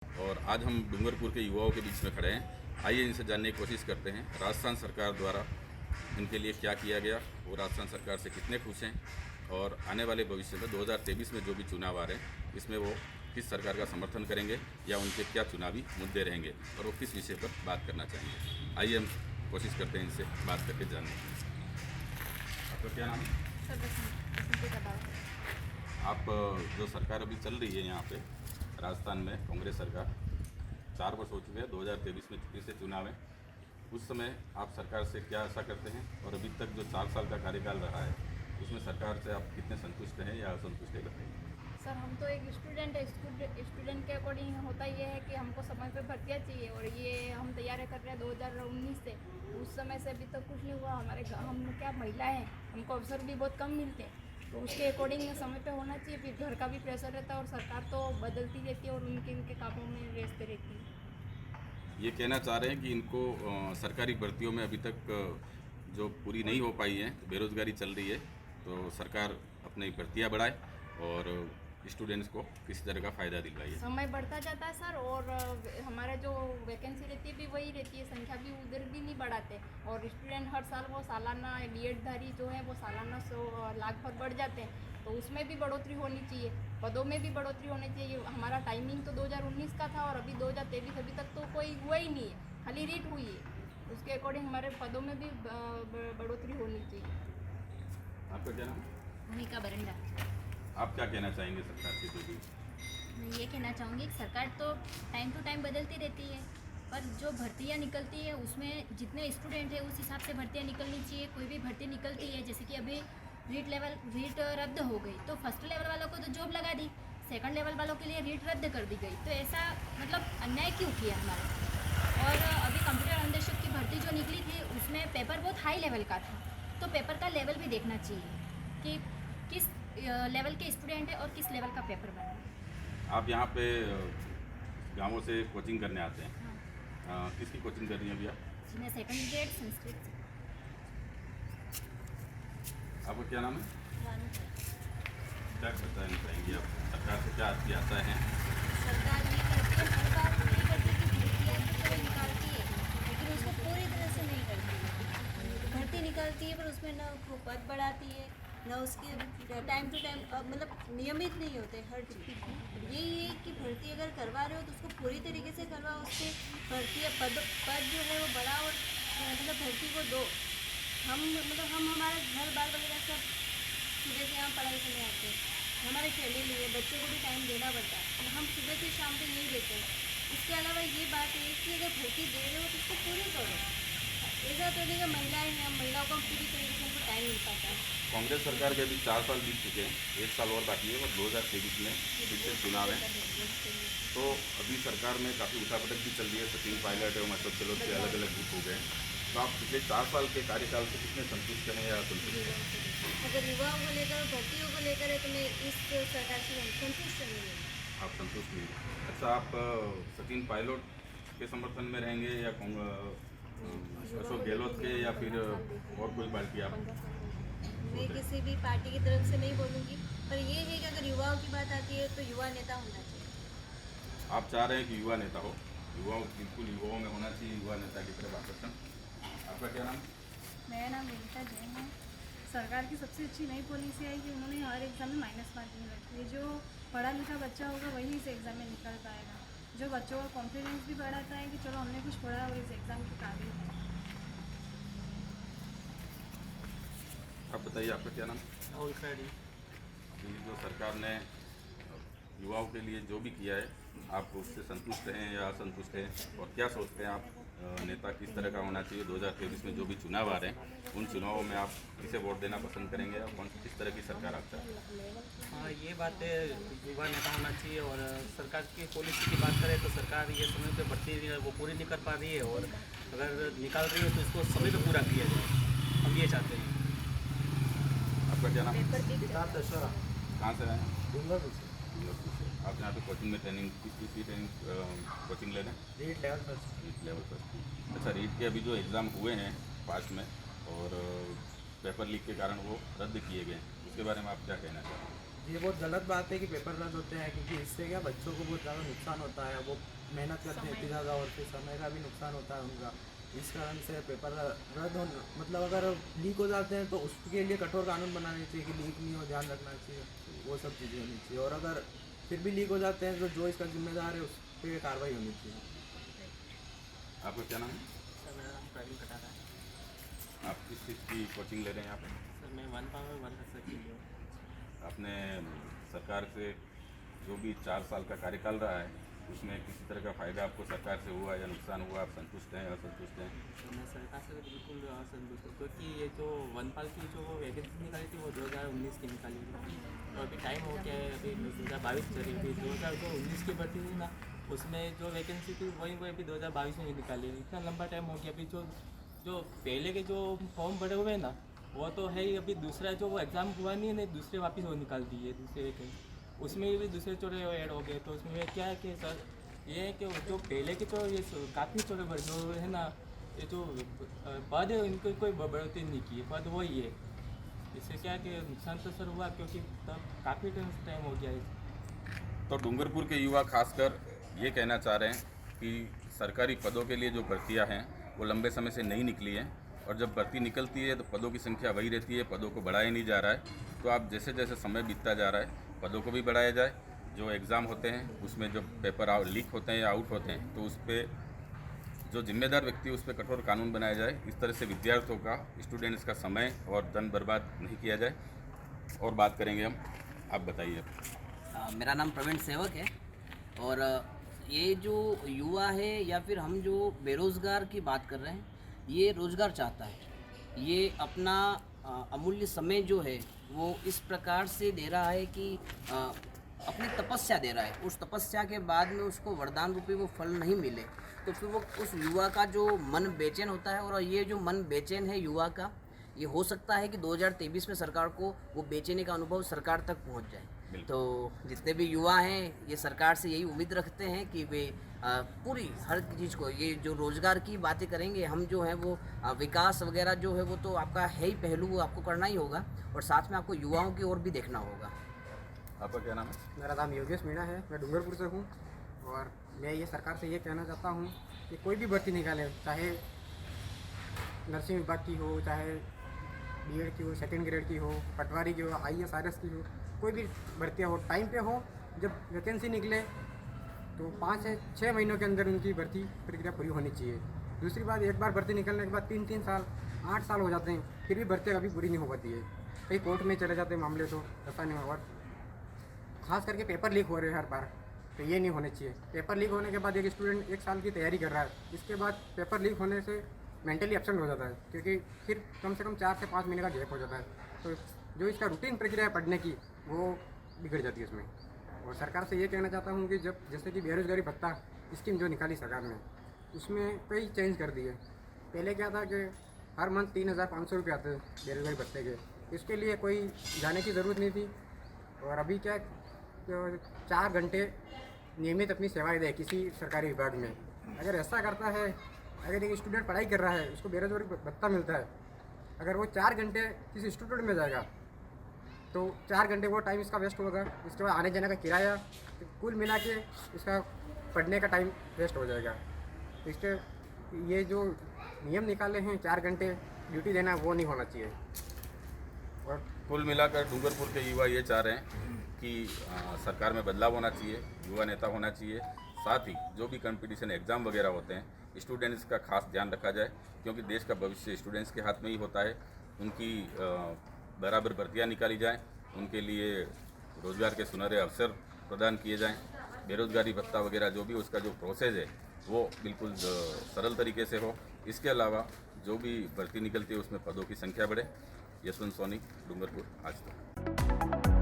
और आज हम डूंगरपुर के युवाओं के बीच में खड़े हैं। आइए इनसे जानने की कोशिश करते हैं राजस्थान सरकार द्वारा इनके लिए क्या किया गया, वो राजस्थान सरकार से कितने खुश हैं और आने वाले भविष्य में 2023 में जो भी चुनाव आ रहे हैं इसमें वो किस सरकार का समर्थन करेंगे या उनके क्या चुनावी मुद्दे रहेंगे और वो किस विषय पर बात करना चाहेंगे। आइए हम कोशिश करते हैं इनसे बात करके जानने की। आपका क्या नाम है? आप जो सरकार अभी चल रही है यहाँ पे राजस्थान में, कांग्रेस सरकार 4 वर्ष हो चुके हैं, 2023 में फिर से चुनाव है। उस समय आप सरकार से क्या आशा करते हैं और अभी तक जो 4 साल का कार्यकाल रहा है उसमें सरकार से आप कितने संतुष्ट हैं या असंतुष्ट है, बताइए। सर, हम तो एक स्टूडेंट है। स्टूडेंट के अकॉर्डिंग होता ये है कि हमको समय पे भर्तियाँ चाहिए और ये हम तैयारी कर रहे हैं 2019 से। उस समय से अभी तक कुछ नहीं हुआ। हम क्या महिला हैं, हमको अवसर भी बहुत कम मिलते हैं, तो उसके अकॉर्डिंग समय पे होना चाहिए। फिर घर का भी प्रेशर रहता है और सरकार तो बदलती रहती है और उनके कामों में व्यस्त रहती है। ये कहना चाह रहे हैं कि इनको सरकारी भर्तियों में अभी तक जो पूरी नहीं हो पाई है, बेरोजगारी चल रही है, तो सरकार अपनी भर्तियाँ बढ़ाए और स्टूडेंट्स को किसी तरह का फ़ायदा दिलवाइए। समय बढ़ता जाता है सर, और हमारा जो वैकेंसी रहती है भी वही रहती है, संख्या भी उधर भी नहीं बढ़ाते। और स्टूडेंट हर साल वो सालाना बीएड धारी जो है वो सालाना 100 लाख पर बढ़ जाते हैं, तो उसमें भी बढ़ोतरी होनी चाहिए, पदों में भी बढ़ोतरी होनी चाहिए। हमारा टाइमिंग तो 2019 का था और अभी 2023 अभी तक तो कोई हुआ ही नहीं है, खाली रीट हुई है। उसके अकॉर्डिंग हमारे पदों में भी बढ़ोतरी होनी चाहिए। आपका क्या नाम है? भूमिका बरंडा। आप क्या कहना चाहेंगे सरकार से जो भी? मैं ये कहना चाहूँगी कि सरकार तो टाइम टू टाइम बदलती रहती है, पर जो भर्तियाँ निकलती है उसमें जितने स्टूडेंट है उस हिसाब से भर्तियाँ निकलनी चाहिए। कोई भी भर्ती निकलती है, जैसे कि अभी रीट रद्द हो गई तो फर्स्ट लेवल वालों को तो जॉब लगा दी, सेकंड लेवल वालों के लिए रीट रद्द कर दी गई, तो ऐसा मतलब अन्याय क्यों किया हमारे साथ। और अभी कंप्यूटर अनुदेशक की भर्ती जो निकली थी उसमें पेपर बहुत हाई लेवल का था, तो पेपर का लेवल भी देखना चाहिए कि किस लेवल के स्टूडेंट है और किस लेवल का पेपर बना है। आप यहाँ पे गाँवों से कोचिंग करने आते हैं। हाँ किसकी कोचिंग कर रही हैं अभी आप? जी, मैं सेकंड ग्रेड संस्कृत से। आपका क्या नाम है? रानू है। क्या बताना चाहेंगी आप, सरकार से क्या आपकी आशा है? सरकार ये करती है, हर बार नहीं करती कि भर्ती है तो चलो निकालती है, लेकिन उसको पूरी तरह से नहीं करती। भर्ती निकालती है पर उसमें न वो पद बढ़ाती है, न उसके टाइम टू टाइम मतलब नियमित नहीं होते हर चीज़। यही है कि भर्ती अगर करवा रहे हो तो उसको पूरी तरीके से करवाओ, उसके भर्ती पद जो है वो बढ़ाओ और मतलब भर्ती को दो। हम हमारा घर बार वगैरह सब सुबह से यहाँ पढ़ाई करने आते हैं, हमारे फैमिली है, बच्चों को भी टाइम देना पड़ता है, तो हम सुबह से शाम तक यही देते हैं। इसके अलावा ये बात है कि अगर भर्ती दे रहे हो तो उसको पूरी करो। ऐसा तो नहीं कि महिलाएं हैं, हम महिलाओं को पूरी तरीके से उनको टाइम मिल पाता है। कांग्रेस सरकार के अभी 4 साल बीत चुके हैं, 1 साल और बाकी है और 2023 में फिर से चुनाव है। तो अभी सरकार में काफ़ी उठापटक भी चल रही है, सचिन पायलट एवं अशोक गहलोत के अलग अलग गुट हो गए हैं। तो आप पिछले 4 साल के कार्यकाल से कितने संतुष्ट हैं या असंतुष्ट हैं? अगर युवाओं को लेकर भर्तियों को लेकर है तो मैं इस सरकार से संतुष्ट नहीं हूँ। आप संतुष्ट नहीं हैं। अच्छा, आप सचिन पायलट के समर्थन में रहेंगे या अशोक गहलोत के या फिर और कोई पार्टी आप? मैं किसी भी पार्टी की तरफ से नहीं बोलूँगी, पर ये है कि अगर युवाओं की बात आती है तो युवा नेता होना चाहिए। आप चाह रहे हैं कि युवा नेता हो, युवाओं बिल्कुल युवाओं में होना चाहिए युवा नेता की तरफ आकर्षण। आपका क्या नाम? मेरा नाम विनीता जैन है। सरकार की सबसे अच्छी नई पॉलिसी आई कि उन्होंने हर एग्ज़ाम में माइनस मार्किंग रखी है। जो पढ़ा लिखा बच्चा होगा वही इस एग्ज़ाम में निकल पाएगा, जो बच्चों का कॉन्फिडेंस भी बढ़ाता है कि चलो हमने कुछ पढ़ा और इस एग्ज़ाम के काबिल है। आप बताइए, आपका क्या नाम? राहुल खैरी। अभी जो सरकार ने युवाओं के लिए जो भी किया है, आप उससे संतुष्ट हैं या असंतुष्ट हैं और क्या सोचते हैं आप नेता किस तरह का होना चाहिए? 2023 में जो भी चुनाव आ रहे हैं उन चुनावों में आप किसे वोट देना पसंद करेंगे और किस तरह की सरकार आप चाहते हैं? हाँ, ये बात है, युवा नेता होना चाहिए। और सरकार की पॉलिसी की बात करें तो सरकार ये समय पे भर्ती वो पूरी नहीं कर पा रही है, और अगर निकाल रही है तो इसको समय पे पूरा किया जाए, हम ये चाहते हैं। आपका क्या नाम है? किताब दशहरा। कहाँ से आए हैं? डूंगरपुर से। आप यहाँ पे कोचिंग में ट्रेनिंग किस ट्रेनिंग कोचिंग ले रहे हैं? REET level first. REET level पर। अच्छा, रीट के अभी जो एग्ज़ाम हुए हैं पास में और पेपर लीक के कारण वो रद्द किए गए हैं, उसके बारे में आप क्या कहना चाहते हैं? ये बहुत गलत बात है कि पेपर रद्द होते हैं, क्योंकि इससे क्या बच्चों को बहुत ज़्यादा नुकसान होता है। वो मेहनत करते हैं इतनी ज़्यादा और फिर समय का भी नुकसान होता है उनका। इस कारण से पेपर रद्द हो, मतलब अगर लीक हो जाते हैं तो उसके लिए कठोर कानून बनाने चाहिए कि लीक नहीं हो, ध्यान रखना चाहिए, वो सब चीज़ें होनी चाहिए। और अगर फिर भी लीक हो जाते हैं तो जो इसका जिम्मेदार है उस पर कार्रवाई होनी चाहिए। आपका क्या नाम है? सर मेरा नाम प्रवीण कटारा है। आप किस चीज़ की कोचिंग ले रहे हैं यहाँ पे? सर मैं वन पावर वन कर सकती हूँ। आपने सरकार से जो भी 4 साल का कार्यकाल रहा है उसमें किसी तरह का फ़ायदा आपको सरकार से हुआ या नुकसान हुआ? आप संतुष्ट हैं, असंतुष्ट हैं? तो मैं सरकार से बिल्कुल असंतुष्ट हूँ, क्योंकि ये जो वनपाल की जो वैकेंसी निकाली थी वो 2019 की निकाली थी। तो अभी टाइम हो गया है, अभी 2022 चली गई। 2019 की भर्ती थी ना, उसमें जो वैकेंसी थी वही वो अभी 2022 में निकाली है। इतना लंबा टाइम हो गया। अभी जो पहले के जो फॉर्म भरे हुए हैं ना, वो तो है ही। अभी दूसरा जो वो एग्ज़ाम हुआ नहीं है, नहीं दूसरे वापस वो निकाल दिए दूसरे वैकेंसी, उसमें भी दूसरे चोरे ऐड हो गए। तो उसमें क्या है कि सर ये है कि जो पहले के तो ये काफ़ी चोरे भर जो है ना, ये जो पद है इनको कोई बढ़ोतरी नहीं की है, पद वही है। इससे क्या है कि नुकसान तो सर हुआ, क्योंकि तब काफ़ी टाइम हो गया है। तो डूंगरपुर के युवा खासकर ये कहना चाह रहे हैं कि सरकारी पदों के लिए जो भर्तियां हैं वो लंबे समय से नहीं निकली हैं, और जब भर्ती निकलती है तो पदों की संख्या वही रहती है, पदों को बढ़ाया नहीं जा रहा है। तो आप जैसे जैसे समय बीतता जा रहा है पदों को भी बढ़ाया जाए। जो एग्ज़ाम होते हैं उसमें जो पेपर लीक होते हैं या आउट होते हैं तो उस पर जो जिम्मेदार व्यक्ति है उस पर कठोर कानून बनाया जाए। इस तरह से विद्यार्थियों का, स्टूडेंट्स का समय और धन बर्बाद नहीं किया जाए। और बात करेंगे हम, आप बताइए। मेरा नाम प्रवीण सेवक है। और ये जो युवा है या फिर हम जो बेरोज़गार की बात कर रहे हैं, ये रोज़गार चाहता है। ये अपना अमूल्य समय जो है वो इस प्रकार से दे रहा है कि अपनी तपस्या दे रहा है। उस तपस्या के बाद में उसको वरदान रूपी वो फल नहीं मिले तो फिर वो उस युवा का जो मन बेचैन होता है। और ये जो मन बेचैन है युवा का, ये हो सकता है कि 2023 में सरकार को वो बेचैनी का अनुभव सरकार तक पहुंच जाए। तो जितने भी युवा हैं ये सरकार से यही उम्मीद रखते हैं कि वे पूरी हर चीज़ को, ये जो रोज़गार की बातें करेंगे हम जो है वो विकास वगैरह जो है वो तो आपका है ही पहलू, वो आपको करना ही होगा, और साथ में आपको युवाओं की ओर भी देखना होगा। आपका क्या नाम है? मेरा नाम योगेश मीणा है, मैं डूंगरपुर से हूँ। और मैं ये सरकार से ये कहना चाहता हूँ कि कोई भी भर्ती निकाले, चाहे नर्सिंग विभाग की हो, चाहे बीएड की हो, सेकंड ग्रेड की हो, पटवारी की हो, IAS RS की हो, कोई भी भर्तियाँ हो, टाइम पे हो। जब वैकेंसी निकले तो 5 से 6 महीनों के अंदर उनकी भर्ती प्रक्रिया पूरी होनी चाहिए। दूसरी बात, एक बार भर्ती निकलने के बाद 3-3 साल 8 साल हो जाते हैं, फिर भी भर्ती कभी पूरी नहीं हो पाती है। कई कोर्ट में चले जाते हैं मामले, तो ऐसा नहीं हुआ। खास करके पेपर लीक हो रहे हैं हर बार, तो ये नहीं होने चाहिए। पेपर लीक होने के बाद एक स्टूडेंट 1 साल की तैयारी कर रहा है, इसके बाद पेपर लीक होने से मेंटली एब्सेंट हो जाता है, क्योंकि फिर कम से कम 4 से 5 महीने का गैप हो जाता है। तो जो इसका रूटीन प्रक्रिया है पढ़ने की, वो बिगड़ जाती है उसमें। और सरकार से ये कहना चाहता हूँ कि जब जैसे कि बेरोज़गारी भत्ता स्कीम जो निकाली सरकार ने, उसमें कई चेंज कर दिए। पहले क्या था कि हर मंथ 3,500 रुपये आते बेरोज़गारी भत्ते के, इसके लिए कोई जाने की ज़रूरत नहीं थी। और अभी क्या, तो 4 घंटे नियमित अपनी सेवाएं दे किसी सरकारी विभाग में। अगर ऐसा करता है, अगर एक स्टूडेंट पढ़ाई कर रहा है, उसको बेरोज़गारी भत्ता मिलता है, अगर वो 4 घंटे किसी इंस्टीट्यूट में जाएगा तो 4 घंटे वो टाइम इसका वेस्ट होगा। इसके बाद आने जाने का किराया, तो कुल मिला के इसका पढ़ने का टाइम वेस्ट हो जाएगा। तो इसके ये जो नियम निकाले हैं 4 घंटे ड्यूटी देना, वो नहीं होना चाहिए। और कुल मिलाकर डूंगरपुर के युवा ये चाह रहे हैं कि सरकार में बदलाव होना चाहिए, युवा नेता होना चाहिए। साथ ही जो भी कंपटीशन एग्ज़ाम वगैरह होते हैं, स्टूडेंट्स का खास ध्यान रखा जाए, क्योंकि देश का भविष्य स्टूडेंट्स के हाथ में ही होता है। उनकी बराबर भर्तियाँ निकाली जाएं, उनके लिए रोज़गार के सुनहरे अवसर प्रदान किए जाएं। बेरोज़गारी भत्ता वगैरह जो भी उसका जो प्रोसेस है वो बिल्कुल सरल तरीके से हो। इसके अलावा जो भी भर्ती निकलती है उसमें पदों की संख्या बढ़े। यशवंत सोनी, डूंगरपुर, आज तक।